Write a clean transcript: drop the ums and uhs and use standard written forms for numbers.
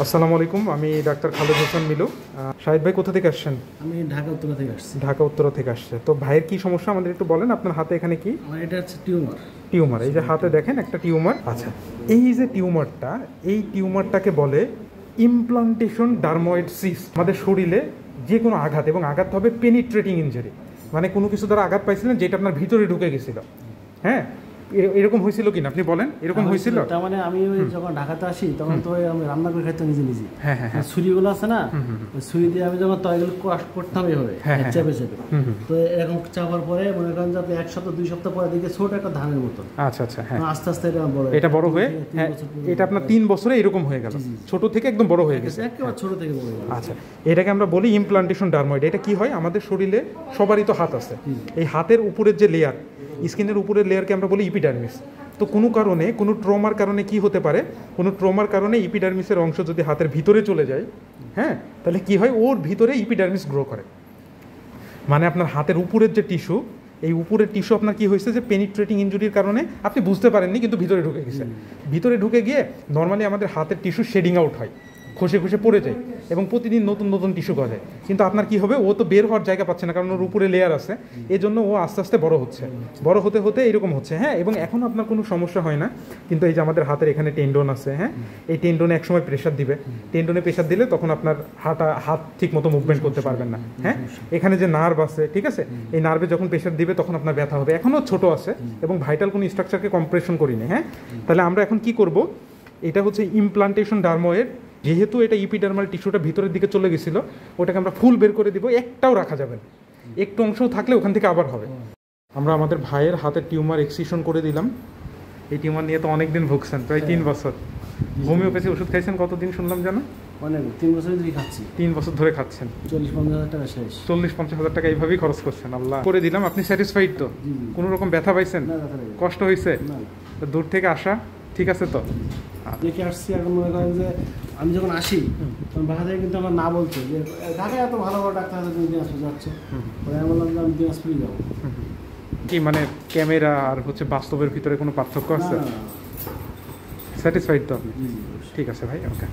আসসালামু আলাইকুম, আমি ডাক্তার খালেদ হোসেন মিলু। শাহিদ ভাই কোথা থেকে আসছেন? আমি ঢাকা উত্তরা থেকে আসছি। ঢাকা উত্তরা থেকে আসছে। তো ভাইয়ের কি সমস্যা আমাদের একটু বলেন। আপনার হাতে এখানে কি? আমার এটা হচ্ছে টিউমার। টিউমার, এই যে হাতে দেখেন একটা টিউমার। আচ্ছা, এই যে টিউমারটা, এই টিউমারটাকে বলে ইমপ্লান্টেশন ডার্ময়েড সিস্ট। আমাদের শরীরে যে কোনো আঘাত, এবং আঘাত হবে পেনিট্রেটিং ইনজুরি, মানে কোনো কিছু দ্বারা আঘাত পাইছিলেন যেটা আপনার ভিতরে ঢুকে গেছিল। হ্যাঁ, এরকম হয়েছিল কিনা আপনি বলেন? এরকম হয়েছিল? তার মানে আমি ওই যখন ঢাকাতে আসি তখন তো আমি রান্না করে খাইতাম নিজে নিজে। হ্যাঁ হ্যাঁ হ্যাঁ, ছুরিগুলো আছে না, ওই ছুরি দিয়ে আমি যখন তয়গুলো করতাম এইভাবে চেপে চেপে। তো এরকম চাপার পরে মনে করেন যে আপনি 1 সপ্তাহ 2 সপ্তাহ পরে দেখে ছোট একটা ধানের মতো। আচ্ছা আচ্ছা, হ্যাঁ, আস্তে আস্তে এটা বড় হয়ে, হ্যাঁ, এটা আপনার 3 বছরে এরকম হয়ে গেল, ছোট থেকে একদম বড় হয়ে গেছে, একেবারে ছোট থেকে বড় হয়ে গেল। আচ্ছা, এটাকে আমরা বলি ইমপ্লান্টেশন ডার্ময়েড। এটা কি হয়, আমাদের শরীরে সবারই তো হাত আছে, এই হাতের উপরের যে লেয়ার, স্কিনের উপরের লেয়ারকে আমরা বলি ইপিডার্মিস। তো কোনো কারণে, কোনো ট্রমার কারণে কি হতে পারে, কোনো ট্রমার কারণে ইপিডার্মিসের অংশ যদি হাতের ভিতরে চলে যায়, হ্যাঁ, তাহলে কি হয়, ওর ভিতরে ইপিডার্মিস গ্রো করে। মানে আপনার হাতের উপরের যে টিস্যু, এই উপরের টিস্যু আপনার কি হয়েছে, যে পেনিট্রেটিং ইনজুরির কারণে আপনি বুঝতে পারেননি, কিন্তু ভিতরে ঢুকে গেছে। ভিতরে ঢুকে গিয়ে নর্মালি আমাদের হাতের টিস্যু শেডিং আউট হয়, খসে খসে পড়ে যায়, এবং প্রতিদিন নতুন নতুন টিস্যু গজায়। কিন্তু আপনার কি হবে, ও তো বের হওয়ার জায়গা পাচ্ছে না, কারণ ওর উপরে লেয়ার আছে, এই জন্য ও আস্তে আস্তে বড় হচ্ছে, বড় হতে হতে এরকম হচ্ছে। হ্যাঁ, এবং এখন আপনার কোনো সমস্যা হয় না, কিন্তু এই যে আমাদের হাতের এখানে টেন্ডন আছে, হ্যাঁ, এই টেন্ডনে একসময় প্রেশার দিবে, টেন্ডনে প্রেশার দিলে তখন আপনার হাত ঠিক মতো মুভমেন্ট করতে পারবেন না। হ্যাঁ, এখানে যে নার্ভ আছে, ঠিক আছে, এই নার্ভে যখন প্রেশার দিবে তখন আপনার ব্যথা হবে। এখনও ছোট আছে এবং ভাইটাল কোনো স্ট্রাকচারকে কম্প্রেশন করিনি। হ্যাঁ, তাহলে আমরা এখন কি করব, এটা হচ্ছে ইমপ্লান্টেশন ডার্ময়েড। যেহেতু এটা ইপিডার্মাল টিস্যুটা ভিতরের দিকে চলে গেছিলো, ওটাকে আমরা ফুল বের করে দিব, একটাও রাখা যাবে না, একটু অংশও থাকলে ওখান থেকে আবার হবে। আমরা আমাদের ভাইয়ের হাতের টিউমার এক্সিশন করে দিলাম। এই টিউমার নিয়ে তো অনেকদিন ভুগছেন, প্রায় 3 বছর। হোমিওপ্যাথি ওষুধ খাইছেন কতদিন শুনলাম জানো? অনেক, 3 বছর ধরে খাচ্ছি। 3 বছর ধরে খাচ্ছেন, 40-50 হাজার টাকা শেষ। 40-50 হাজার টাকা এইভাবেই খরচ করছেন। আল্লাহ করে দিলাম। আপনি স্যাটিসফাইড তো? কোনো রকম ব্যথা পাইছেন? কষ্ট হয়েছে? দূর থেকে আসা ঠিক আছে তো? দেখে আসছি। এখন মনে করেন যে আমি যখন আসি তখন বাসা থেকে কিন্তু আমার না বলছে যে ঢাকায় এত ভালো ভালো ডাক্তার আছে, তুমি দিনাজপুর যাচ্ছ। আমি বললাম যে আমি দিনাজপুরই যাবো। কি মানে ক্যামেরা আর হচ্ছে বাস্তবের ভিতরে কোনো পার্থক্য আছে? স্যাটিসফাইড তো? ঠিক আছে ভাই, ওকে।